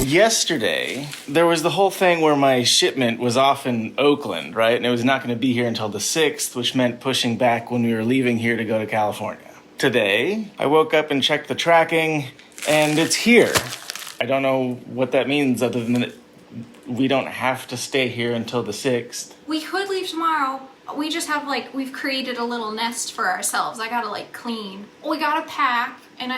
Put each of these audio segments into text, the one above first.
Yesterday, there was the whole thing where my shipment was off in Oakland, right? And it was not going to be here until the 6th, which meant pushing back when we were leaving here to go to California. Today, I woke up and checked the tracking, and it's here. I don't know what that means other than that we don't have to stay here until the 6th. We could leave tomorrow. We just have we've created a little nest for ourselves. I gotta clean. We gotta pack, and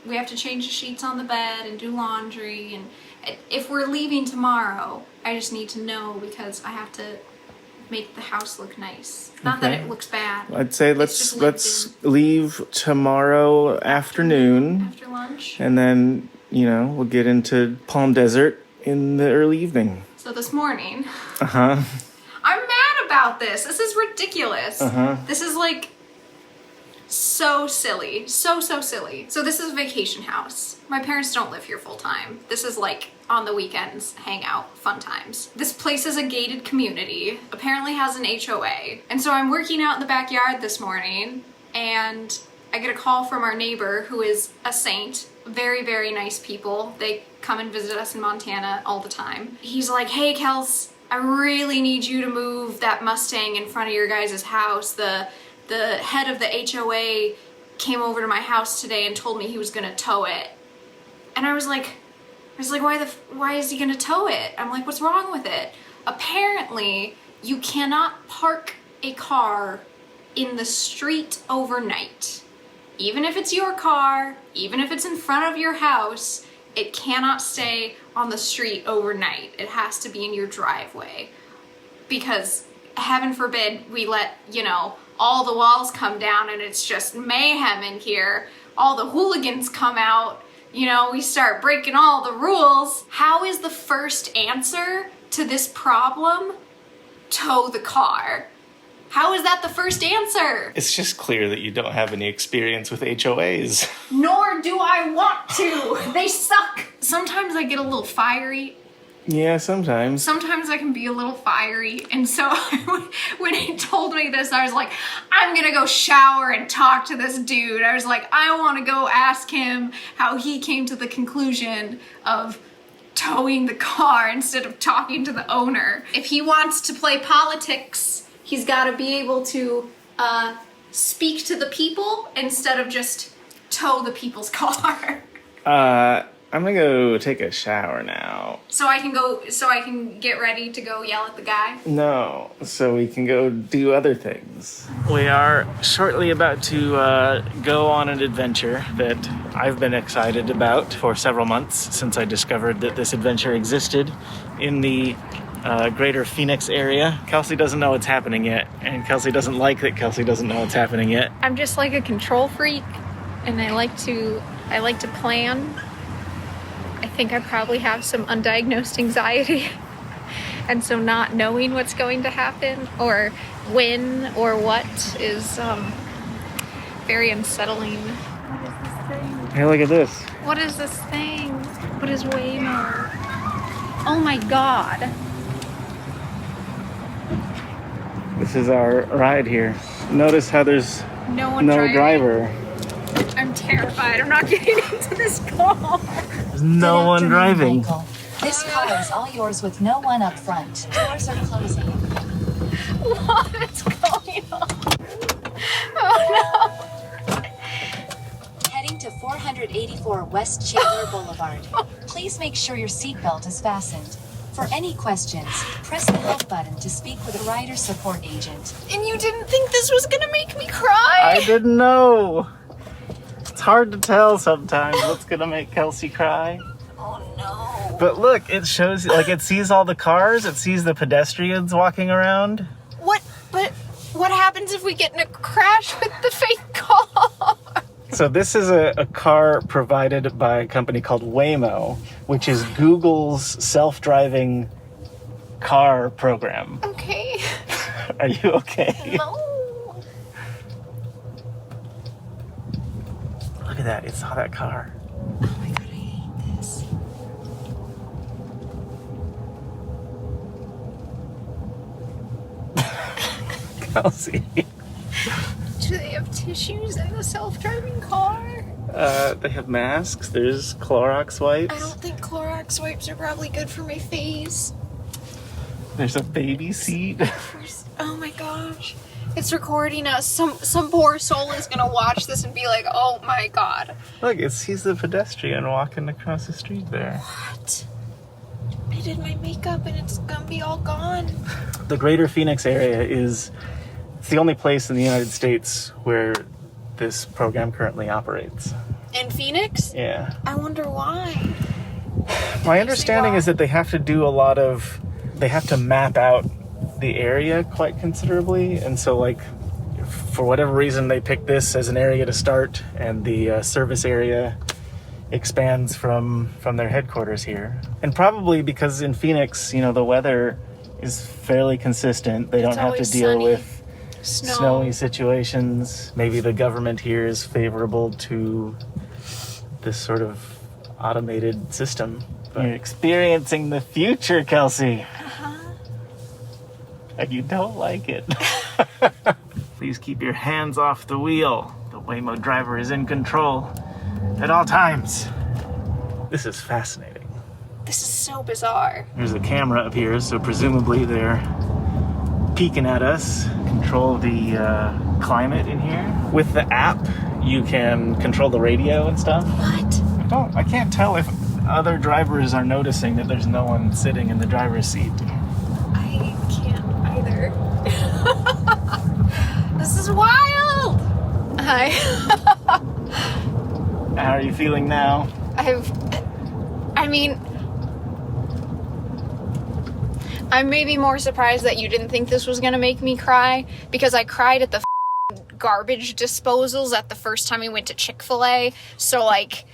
we have to change the sheets on the bed and do laundry. And if we're leaving tomorrow, I just need to know because I have to make the house look nice. Not that it looks bad. I'd say let's leave tomorrow afternoon. After lunch. And then, we'll get into Palm Desert in the early evening. So this morning. Uh-huh. I'm mad about this. This is ridiculous. Uh-huh. This is so silly. So silly. So this is a vacation house. My parents don't live here full time. This is on the weekends, hangout, fun times. This place is a gated community, apparently has an HOA. And so I'm working out in the backyard this morning and I get a call from our neighbor who is a saint. Very, very nice people. They come and visit us in Montana all the time. He's like, hey Kels, I really need you to move that Mustang in front of your guys' house. The head of the HOA came over to my house today and told me he was gonna tow it. And I was like, why is he gonna tow it? I'm like, what's wrong with it? Apparently, you cannot park a car in the street overnight. Even if it's your car, even if it's in front of your house, it cannot stay on the street overnight. It has to be in your driveway. Because heaven forbid we let, all the walls come down and it's just mayhem in here. All the hooligans come out, we start breaking all the rules. How is the first answer to this problem? Tow the car. How is that the first answer? It's just clear that you don't have any experience with HOAs. Nor do I want to. They suck. Sometimes I get a little fiery. Yeah, sometimes. Sometimes I can be a little fiery. And so when he told me this, I was like, I'm gonna go shower and talk to this dude. I was like, I want to go ask him how he came to the conclusion of towing the car instead of talking to the owner. If he wants to play politics, he's got to be able to speak to the people instead of just tow the people's car. I'm gonna go take a shower now. So I can get ready to go yell at the guy? No, so we can go do other things. We are shortly about to go on an adventure that I've been excited about for several months since I discovered that this adventure existed in the greater Phoenix area. Kelsey doesn't know what's happening yet, and Kelsey doesn't like that Kelsey doesn't know what's happening yet. I'm just like a control freak, and I like to plan. I think I probably have some undiagnosed anxiety, and so not knowing what's going to happen or when or what is very unsettling. What is this thing? Hey, look at this. What is this thing? What is Waymo? Oh my god. This is our ride here. Notice how there's no driver. I'm terrified. I'm not getting into this car. There's no one driving. Michael. This car is all yours with no one up front. Doors are closing. What is going on? Oh no. Heading to 484 West Chandler Boulevard. Please make sure your seatbelt is fastened. For any questions, press the help button to speak with a rider support agent. And you didn't think this was gonna make me cry? I didn't know. It's hard to tell sometimes what's gonna make Kelsey cry. Oh no. But look, it shows, it sees all the cars, it sees the pedestrians walking around. What happens if we get in a crash with the fake car? So this is a car provided by a company called Waymo, which is Google's self-driving car program. Okay. Are you okay? No. Look at that, it saw that car. Oh my god, I hate this. Kelsey. Do they have tissues in the self-driving car? They have masks. There's Clorox wipes. I don't think Clorox wipes are probably good for my face. There's a baby seat. Oh my gosh. It's recording us. Some poor soul is gonna watch this and be like, oh my god. Look, he's the pedestrian walking across the street there. What? I did my makeup and it's gonna be all gone. The greater Phoenix area it's the only place in the United States where this program currently operates. In Phoenix? Yeah. I wonder why. My understanding is that they have to map out the area quite considerably, and so like for whatever reason they picked this as an area to start, and the service area expands from their headquarters here. And probably because in Phoenix, the weather is fairly consistent. They don't have to deal with snowy situations. Maybe the government here is favorable to this sort of automated system. But you're experiencing the future, Kelsey. And you don't like it. Please keep your hands off the wheel. The Waymo driver is in control at all times. This is fascinating. This is so bizarre. There's a camera up here, so presumably they're peeking at us. Control the climate in here. With the app, you can control the radio and stuff. What? I can't tell if other drivers are noticing that there's no one sitting in the driver's seat. I can't either. This is wild! Hi. How are you feeling now? I'm maybe more surprised that you didn't think this was gonna make me cry, because I cried at the garbage disposals at the first time we went to Chick-fil-A. So like,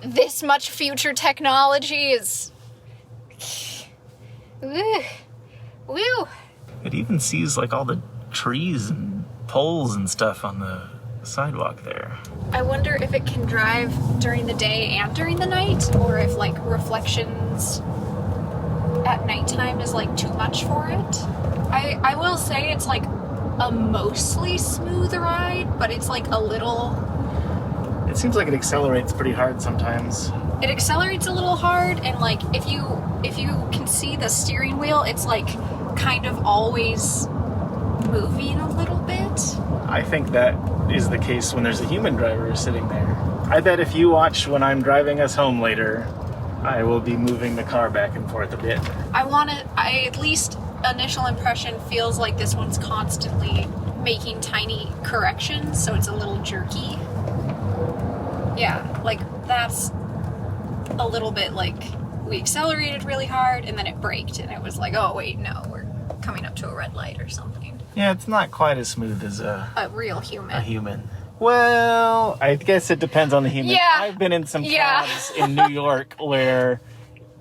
this much future technology is... Woo. It even sees like all the trees and poles and stuff on the sidewalk there. I wonder if it can drive during the day and during the night, or if like reflections at nighttime is like too much for it. I will say it's like a mostly smooth ride, but it's like a little... It seems like it accelerates pretty hard sometimes. It accelerates a little hard, and like if you can see the steering wheel, it's like kind of always moving a little bit. I think that is the case when there's a human driver sitting there. I bet if you watch when I'm driving us home later, I will be moving the car back and forth a bit. At least initial impression feels like this one's constantly making tiny corrections, so it's a little jerky. Yeah, like that's a little bit like we accelerated really hard and then it braked and it was like, oh wait, no, we're coming up to a red light or something. Yeah, it's not quite as smooth as a real human. Well, I guess it depends on the human. Yeah. I've been in some cabs in New York where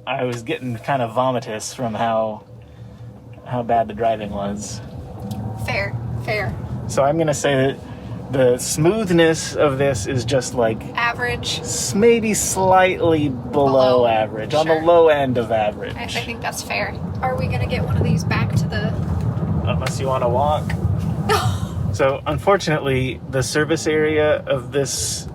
I was getting kind of vomitous from how bad the driving was. Fair. So I'm going to say that the smoothness of this is just like... average. Maybe slightly below average. Sure. On the low end of average. I think that's fair. Are we going to get one of these back to the... Unless you want to walk. So, unfortunately, the service area of this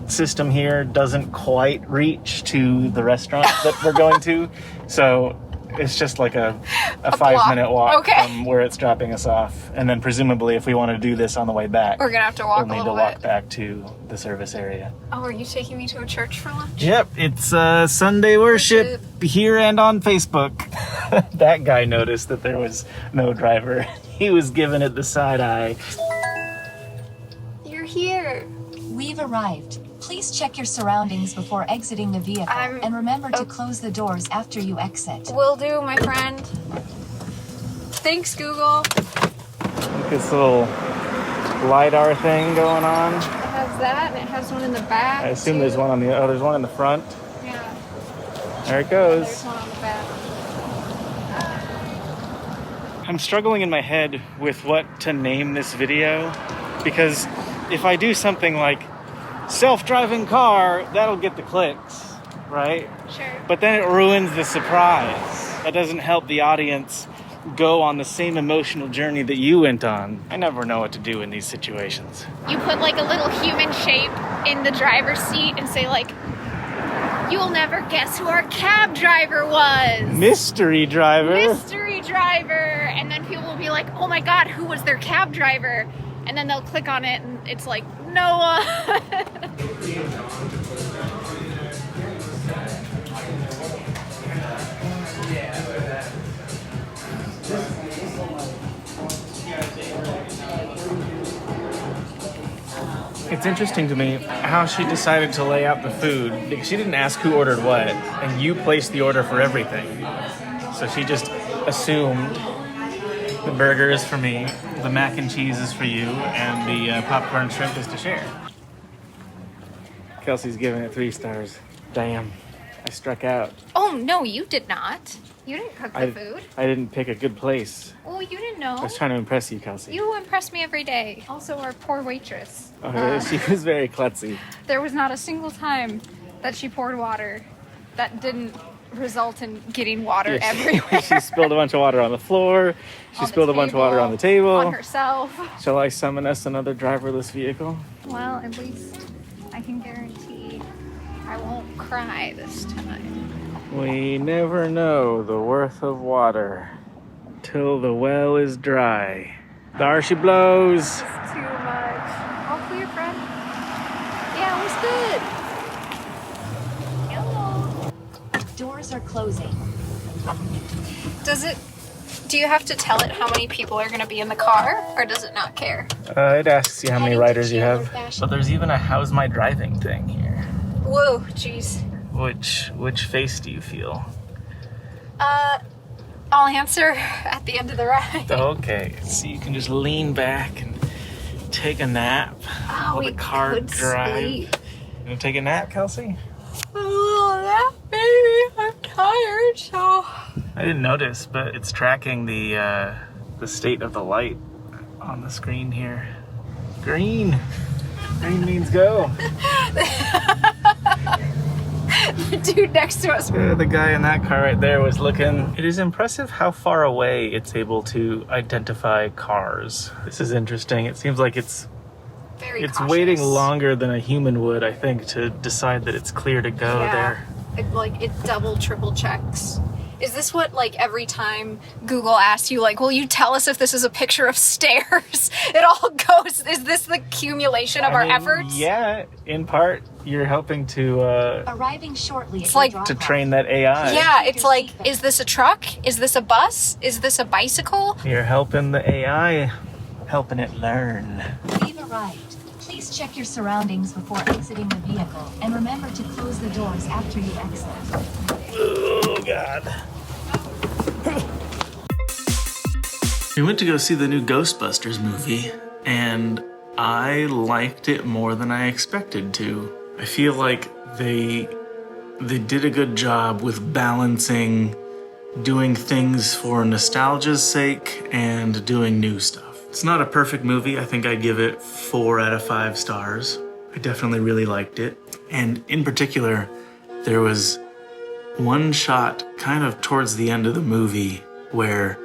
system here doesn't quite reach to the restaurant that we're going to. So, it's just like a 5-minute walk from where it's dropping us off. And then, presumably, if we want to do this on the way back, we're going to have to walk we'll need to walk back to the service area. Oh, are you taking me to a church for lunch? Yep, it's Sunday worship here and on Facebook. That guy noticed that there was no driver. He was giving it the side eye. You're here. We've arrived. Please check your surroundings before exiting the vehicle, and remember to close the doors after you exit. Will do, my friend. Thanks, Google. Look at this little LiDAR thing going on. It has that, and it has one in the back. I assume there's one on there's one in the front. Yeah. There it goes. There's one on the back. I'm struggling in my head with what to name this video, because if I do something like self-driving car, that'll get the clicks, right? Sure. But then it ruins the surprise. That doesn't help the audience go on the same emotional journey that you went on. I never know what to do in these situations. You put like a little human shape in the driver's seat and say like, you'll never guess who our cab driver was. Mystery driver. Mystery driver. And then people will be like, oh my God, who was their cab driver? And then they'll click on it and it's like, Noah. It's interesting to me how she decided to lay out the food, because she didn't ask who ordered what, and you placed the order for everything. So she just assumed the burger is for me, the mac and cheese is for you, and the popcorn shrimp is to share. Kelsey's giving it 3 stars. Damn, I struck out. Oh, no, you did not. You didn't cook the food. I didn't pick a good place. Oh, you didn't know. I was trying to impress you, Kelsey. You impress me every day. Also, our poor waitress. She was very klutzy. There was not a single time that she poured water that didn't result in getting water everywhere. She spilled a bunch of water on the floor. She spilled a bunch of water on the table. On herself. Shall I summon us another driverless vehicle? Well, at least I can guarantee I won't cry this time. We never know the worth of water till the well is dry. There she blows. It's too much. All clear, friend? Yeah, it was good. Hello. Doors are closing. Do you have to tell it how many people are going to be in the car, or does it not care? It asks you how many Heading to riders you have. Chandler Fashion. But there's even a how's my driving thing here. Whoa, jeez. Which face do you feel? I'll answer at the end of the ride. Okay, so you can just lean back and take a nap while the car drives. You gonna take a nap, Kelsey? Oh, that baby. I'm tired, so. I didn't notice, but it's tracking the state of the light on the screen here. Green. Green means go. The dude next to us. The guy in that car right there was looking. It is impressive how far away it's able to identify cars. This is interesting. It seems like it's Cautious. waiting longer than a human would, I think, to decide that it's clear to go there. It double, triple checks. Is this what, like, every time Google asks you, like, will you tell us if this is a picture of stairs? It all goes, is this the accumulation of our efforts? Yeah, in part, you're helping to Arriving shortly. It's like to train that AI. Yeah, it's like, is this a truck? Is this a bus? Is this a bicycle? You're helping the AI, helping it learn. We've arrived. Please check your surroundings before exiting the vehicle, and remember to close the doors after you exit. Oh, God. We went to go see the new Ghostbusters movie, and I liked it more than I expected to. I feel like they did a good job with balancing doing things for nostalgia's sake and doing new stuff. It's not a perfect movie. I think I'd give it 4 out of 5 stars. I definitely really liked it. And in particular, there was one shot kind of towards the end of the movie where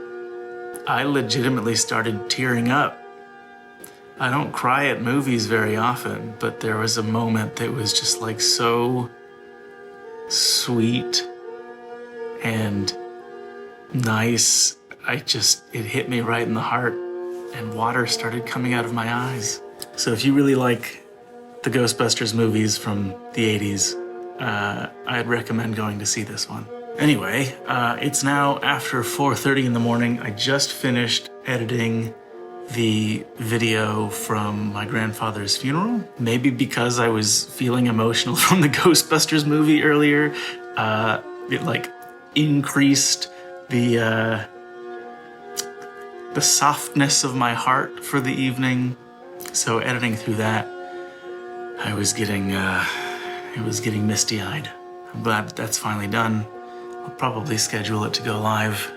I legitimately started tearing up. I don't cry at movies very often, but there was a moment that was just like so sweet and nice. It hit me right in the heart, and water started coming out of my eyes. So if you really like the Ghostbusters movies from the 80s, I'd recommend going to see this one. Anyway, it's now after 4:30 in the morning. I just finished editing the video from my grandfather's funeral. Maybe because I was feeling emotional from the Ghostbusters movie earlier, it like increased the softness of my heart for the evening. So editing through that, it was getting misty-eyed. I'm glad that's finally done. I'll probably schedule it to go live,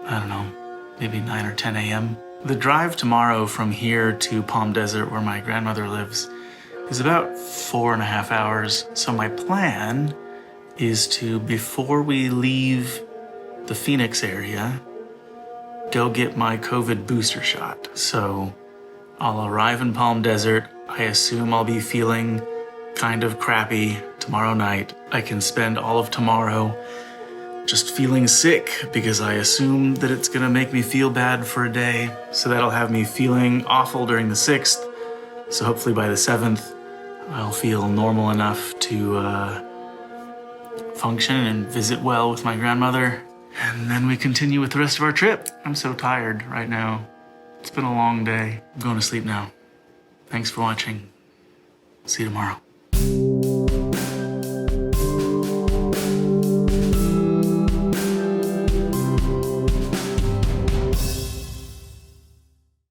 I don't know, maybe 9 or 10 a.m. The drive tomorrow from here to Palm Desert, where my grandmother lives, is about 4.5 hours. So my plan is to, before we leave the Phoenix area, go get my COVID booster shot. So I'll arrive in Palm Desert. I assume I'll be feeling kind of crappy tomorrow night. I can spend all of tomorrow just feeling sick because I assume that it's gonna make me feel bad for a day. So that'll have me feeling awful during the 6th. So hopefully by the 7th, I'll feel normal enough to function and visit well with my grandmother. And then we continue with the rest of our trip. I'm so tired right now. It's been a long day. I'm going to sleep now. Thanks for watching. See you tomorrow.